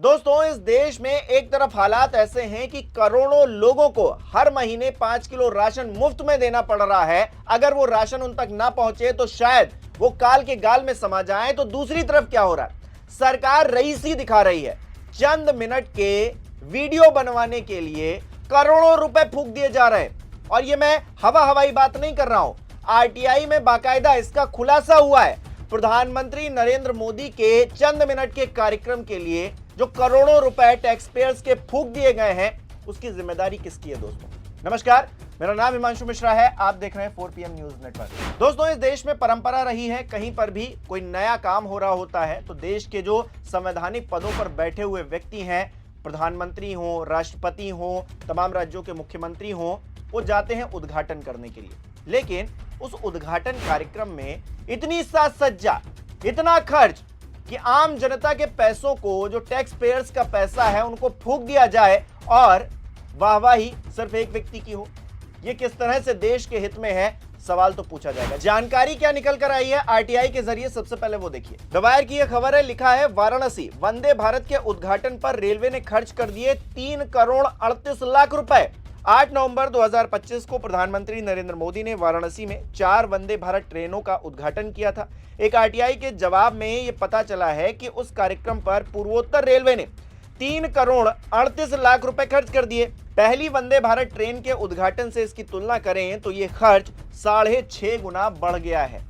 दोस्तों, इस देश में एक तरफ हालात ऐसे हैं कि करोड़ों लोगों को हर महीने 5 किलो राशन मुफ्त में देना पड़ रहा है। अगर वो राशन उन तक ना पहुंचे तो शायद वो काल के गाल में समा जाएं। तो दूसरी तरफ क्या हो रहा है? सरकार रईसी दिखा रही है। चंद मिनट के वीडियो बनवाने के लिए करोड़ों रुपए फूंक दिए जा रहे हैं। और ये मैं हवाई बात नहीं कर रहा हूं, आरटीआई में बाकायदा इसका खुलासा हुआ है। प्रधानमंत्री नरेंद्र मोदी के चंद मिनट के कार्यक्रम के लिए जो करोड़ों रुपए टैक्स पेयर्स के फूंक दिए गए हैं, उसकी जिम्मेदारी किसकी है? दोस्तों नमस्कार, मेरा नाम हिमांशु मिश्रा है। आप देख रहे हैं 4PM न्यूज नेटवर्क। दोस्तों, इस देश में परंपरा रही है, कहीं पर भी कोई नया काम हो रहा होता है तो देश के जो संवैधानिक पदों पर बैठे हुए व्यक्ति हैं, प्रधानमंत्री हो, राष्ट्रपति हो, तमाम राज्यों के मुख्यमंत्री हो, वो जाते हैं उद्घाटन करने के लिए। लेकिन उस उद्घाटन कार्यक्रम में इतनी साज सज्जा, इतना खर्च कि आम जनता के पैसों को, जो टैक्स पेयर्स का पैसा है, उनको फूंक दिया जाए और वाहवाही सिर्फ एक व्यक्ति की हो। यह किस तरह से देश के हित में है? सवाल तो पूछा जाएगा। जानकारी क्या निकल कर आई है आरटीआई के जरिए, सबसे पहले वो देखिए। द वायर की यह खबर है, लिखा है वाराणसी वंदे भारत के उद्घाटन पर रेलवे ने खर्च कर दिए 3 करोड़ 38 लाख रुपए। 8 नवंबर 2025 को प्रधानमंत्री नरेंद्र मोदी ने वाराणसी में 4 वंदे भारत ट्रेनों का उद्घाटन किया था। एक आरटीआई के जवाब में यह पता चला है कि उस कार्यक्रम पर पूर्वोत्तर रेलवे ने 3 करोड़ 38 लाख रुपए खर्च कर दिए। पहली वंदे भारत ट्रेन के उद्घाटन से इसकी तुलना करें तो यह खर्च 6.5 गुना बढ़ गया है।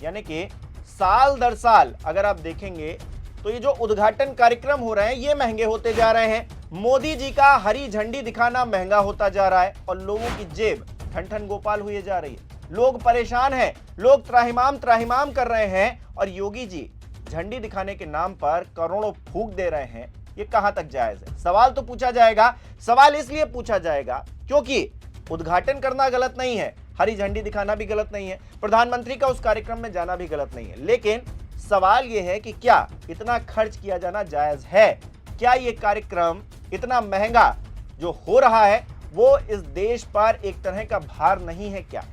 यानी कि साल दर साल अगर आप देखेंगे तो ये जो उद्घाटन कार्यक्रम हो रहे हैं, ये महंगे होते जा रहे हैं। मोदी जी का हरी झंडी दिखाना महंगा होता जा रहा है और लोगों की जेब ठन ठन गोपाल हुई जा रही है। लोग परेशान हैं, लोग त्राहिमाम कर रहे हैं और योगी जी झंडी दिखाने के नाम पर करोड़ों फूंक दे रहे हैं। ये कहां तक जायज है? सवाल तो पूछा जाएगा। सवाल इसलिए पूछा जाएगा क्योंकि उद्घाटन करना गलत नहीं है, हरी झंडी दिखाना भी गलत नहीं है, प्रधानमंत्री का उस कार्यक्रम में जाना भी गलत नहीं है। लेकिन सवाल यह है कि क्या इतना खर्च किया जाना जायज है? क्या यह कार्यक्रम इतना महंगा जो हो रहा है वो इस देश पर एक तरह का भार नहीं है क्या?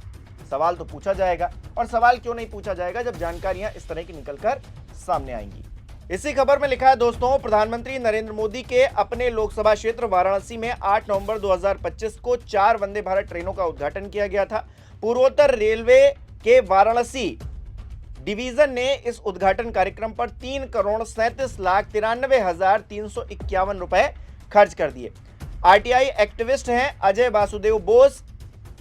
सवाल तो पूछा जाएगा। और सवाल क्यों नहीं पूछा जाएगा जब जानकारियां इस तरह की निकलकर सामने आएंगी। इसी खबर में लिखा है दोस्तों, प्रधानमंत्री नरेंद्र मोदी के अपने लोकसभा क्षेत्र वाराणसी में 8 नवंबर 2025 को 4 वंदे भारत ट्रेनों का उद्घाटन किया गया था। पूर्वोत्तर रेलवे के वाराणसी डिवीजन ने इस उद्घाटन कार्यक्रम पर 3 करोड़ 37,93,351 रुपए खर्च कर दिए। आरटीआई एक्टिविस्ट हैं अजय वासुदेव बोस,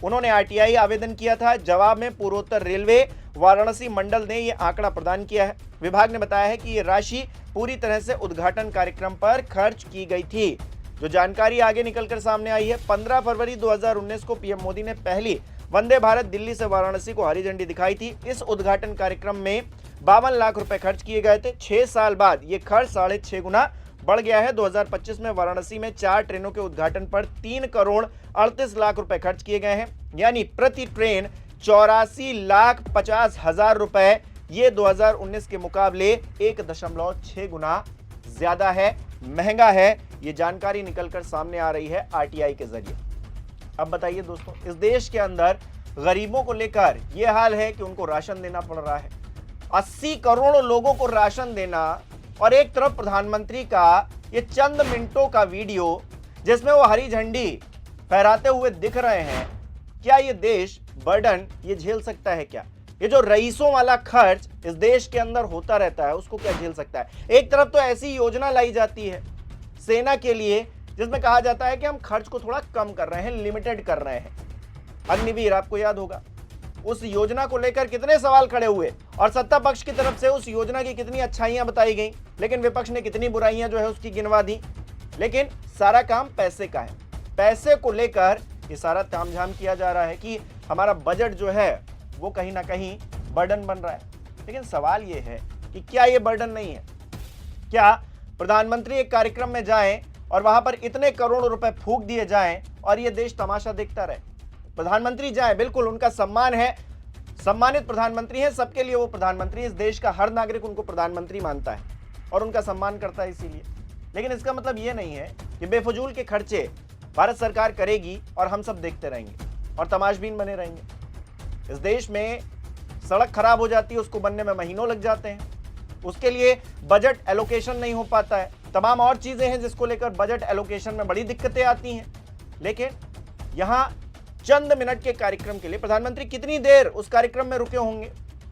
उन्होंने आरटीआई आवेदन किया था। जवाब में पूर्वोत्तर रेलवे वाराणसी मंडल ने यह आंकड़ा प्रदान किया है। विभाग ने बताया है कि यह राशि पूरी तरह से उद्घाटन कार्यक्रम पर खर्च की गई थी। जो जानकारी आगे निकलकर सामने आई है, 15 फरवरी 2019 को पीएम मोदी ने पहली वंदे भारत दिल्ली से वाराणसी को हरी झंडी दिखाई थी। इस उद्घाटन कार्यक्रम में 52 लाख रुपए खर्च किए गए थे। 6 साल बाद यह खर्च 6.5 गुना बढ़ गया है। 2025 में वाराणसी में 4 ट्रेनों के उद्घाटन पर 3 करोड़ 38 लाख रुपए खर्च किए गए हैं। यानी प्रति ट्रेन 84,50,000 रुपए। ये 2019 के मुकाबले 1.6 गुना ज्यादा है, महंगा है। ये जानकारी निकलकर सामने आ रही है आरटीआई के जरिए। अब बताइए दोस्तों, इस देश के अंदर गरीबों को लेकर यह हाल है कि उनको राशन देना पड़ रहा है। 80 करोड़ लोगों को राशन देना और एक तरफ प्रधानमंत्री का ये चंद मिनटों का वीडियो जिसमें वो हरी झंडी फहराते हुए दिख रहे हैं, क्या ये देश बर्डन ये झेल सकता है? क्या ये जो रईसों वाला खर्च इस देश के अंदर होता रहता है, उसको क्या झेल सकता है? एक तरफ तो ऐसी योजना लाई जाती है सेना के लिए जिसमें कहा जाता है कि हम खर्च को थोड़ा कम कर रहे हैं, लिमिटेड कर रहे हैं। अग्निवीर आपको याद होगा, उस योजना को लेकर कितने सवाल खड़े हुए और सत्ता पक्ष की तरफ से उस योजना की कितनी अच्छाइयां बताई गई, लेकिन विपक्ष ने कितनी बुराइयां जो है उसकी गिनवा दी। लेकिन सारा काम पैसे का है। पैसे को लेकर ये सारा तामझाम किया जा रहा है कि हमारा बजट जो है वो कहीं ना कहीं बर्डन बन रहा है। लेकिन सवाल ये है कि क्या ये बर्डन नहीं है? क्या प्रधानमंत्री एक कार्यक्रम में जाएं और वहां पर इतने करोड़ रुपए फूंक दिए जाएं और ये देश तमाशा देखता रहे? प्रधानमंत्री जाए, बिल्कुल उनका सम्मान है, सम्मानित प्रधानमंत्री है, सबके लिए वो प्रधानमंत्री। इस देश का हर नागरिक उनको प्रधानमंत्री मानता है और उनका सम्मान करता है इसीलिए। लेकिन इसका मतलब ये नहीं है कि बेफजूल के खर्चे भारत सरकार करेगी और हम सब देखते रहेंगे और तमाशबीन बने रहेंगे। इस देश में सड़क खराब हो जाती है, उसको बनने में महीनों लग जाते हैं। उसके लिए बजट एलोकेशन नहीं हो पाता है, तमाम और चीजें हैं जिसको लेकर बजट एलोकेशन में बड़ी दिक्कतें आती हैं। लेकिन यहां चंद मिनट के कार्यक्रम के लिए प्रधानमंत्री कितनी देर उस कार्यक्रम में रुके होंगे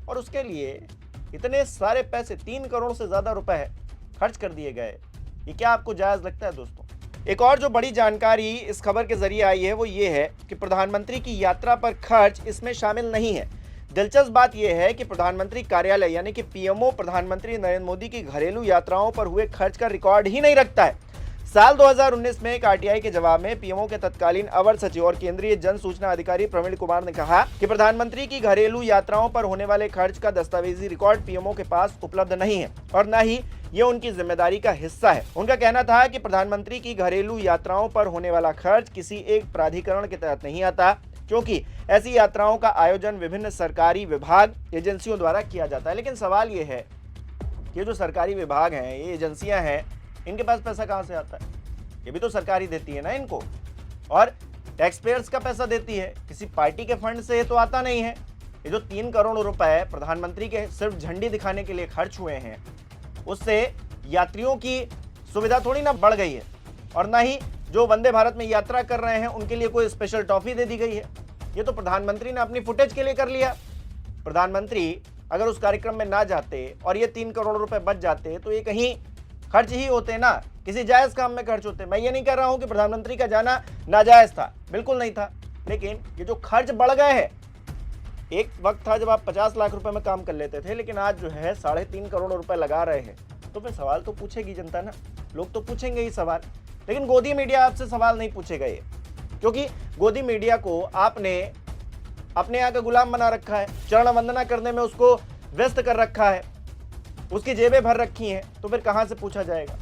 और उसके लिए इतने सारे पैसे 3 करोड़ से ज्यादा रुपए खर्च कर दिए गए। ये क्या आपको जायज लगता है दोस्तों? एक और जो बड़ी जानकारी इस खबर के जरिए आई है वो ये है कि प्रधानमंत्री की यात्रा पर खर्च इसमें शामिल नहीं है। दिलचस्प बात यह है कि प्रधानमंत्री कार्यालय यानी कि पीएमओ प्रधानमंत्री नरेंद्र मोदी की घरेलू यात्राओं पर हुए खर्च का रिकॉर्ड ही नहीं रखता है। साल 2019 में एक आरटीआई के जवाब में पीएमओ के तत्कालीन अवर सचिव और केंद्रीय जन सूचना अधिकारी प्रवीण कुमार ने कहा कि प्रधानमंत्री की घरेलू यात्राओं पर होने वाले खर्च का दस्तावेजी रिकॉर्ड पीएमओ के पास उपलब्ध नहीं है और न ही ये उनकी जिम्मेदारी का हिस्सा है। उनका कहना था कि प्रधानमंत्री की घरेलू यात्राओं पर होने वाला खर्च किसी एक प्राधिकरण के तहत नहीं आता, क्योंकि ऐसी यात्राओं का आयोजन विभिन्न सरकारी विभाग एजेंसियों द्वारा किया जाता है। लेकिन सवाल ये है कि जो सरकारी विभाग हैं, ये एजेंसियां हैं, इनके पास पैसा कहां से आता है? ये भी तो सरकार ही देती है ना इनको, और टैक्स पेयर्स का पैसा देती है, किसी पार्टी के फंड से तो आता नहीं है। ये जो 3 करोड़ रुपए प्रधानमंत्री के सिर्फ झंडी दिखाने के लिए खर्च हुए हैं, उससे यात्रियों की सुविधा थोड़ी ना बढ़ गई है, और ना ही जो वंदे भारत में यात्रा कर रहे हैं उनके लिए कोई स्पेशल टॉफी दे दी गई है। ये तो प्रधानमंत्री ने अपनी फुटेज के लिए कर लिया। प्रधानमंत्री अगर उस कार्यक्रम में ना जाते और ये 3 करोड़ रुपए बच जाते तो ये कहीं खर्च ही होते ना, किसी जायज काम में खर्च होते। मैं ये नहीं कह रहा हूं कि प्रधानमंत्री का जाना नाजायज था, बिल्कुल नहीं था, लेकिन ये जो खर्च बढ़ गए हैं, एक वक्त था जब आप 50 लाख रुपए में काम कर लेते थे, लेकिन आज जो है 3.5 करोड़ रुपए लगा रहे हैं, तो फिर सवाल तो पूछेगी जनता ना, लोग तो पूछेंगे ही सवाल। लेकिन गोदी मीडिया आपसे सवाल नहीं पूछेगा ये, क्योंकि गोदी मीडिया को आपने अपने यहाँ का गुलाम बना रखा है, चरण वंदना करने में उसको व्यस्त कर रखा है, उसकी जेबें भर रखी हैं, तो फिर कहां से पूछा जाएगा?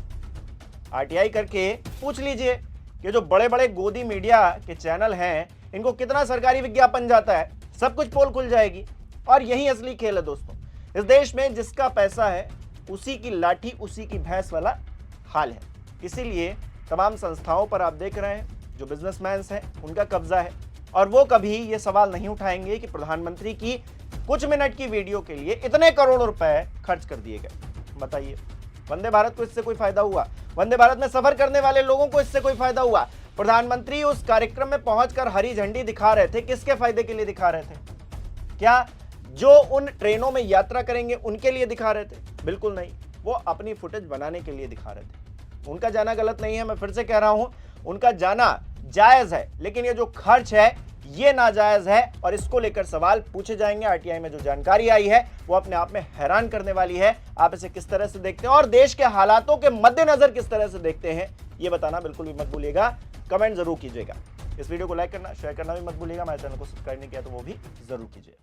आरटीआई करके पूछ लीजिए कि जो बड़े बड़े गोदी मीडिया के चैनल हैं, इनको कितना सरकारी विज्ञापन जाता है, सब कुछ पोल खुल जाएगी। और यही असली खेल है दोस्तों, इस देश में जिसका पैसा है उसी की लाठी उसी की भैंस वाला हाल है। इसीलिए तमाम संस्थाओं पर आप देख रहे हैं जो बिजनेसमैन हैं उनका कब्जा है, और वो कभी ये सवाल नहीं उठाएंगे कि प्रधानमंत्री की कुछ मिनट की वीडियो के लिए इतने करोड़ रुपए खर्च कर दिए गए। बताइए, वंदे भारत को इससे कोई फायदा हुआ? वंदे भारत में सफर करने वाले लोगों को इससे कोई फायदा हुआ? प्रधानमंत्री उस कार्यक्रम में पहुंचकर हरी झंडी दिखा रहे थे, किसके फायदे के लिए दिखा रहे थे? क्या जो उन ट्रेनों में यात्रा करेंगे उनके लिए दिखा रहे थे? बिल्कुल नहीं, वो अपनी फुटेज बनाने के लिए दिखा रहे थे। उनका जाना गलत नहीं है, मैं फिर से कह रहा हूं, उनका जाना जायज है, लेकिन ये जो खर्च है ये नाजायज है, और इसको लेकर सवाल पूछे जाएंगे। आरटीआई में जो जानकारी आई है वो अपने आप में हैरान करने वाली है। आप इसे किस तरह से देखते हैं और देश के हालातों के मद्देनजर किस तरह से देखते हैं, ये बताना बिल्कुल भी मत भूलिएगा, कमेंट जरूर कीजिएगा। इस वीडियो को लाइक करना, शेयर करना भी मत भूलिएगा। हमारे चैनल को सब्सक्राइब नहीं किया तो वो भी जरूर कीजिए।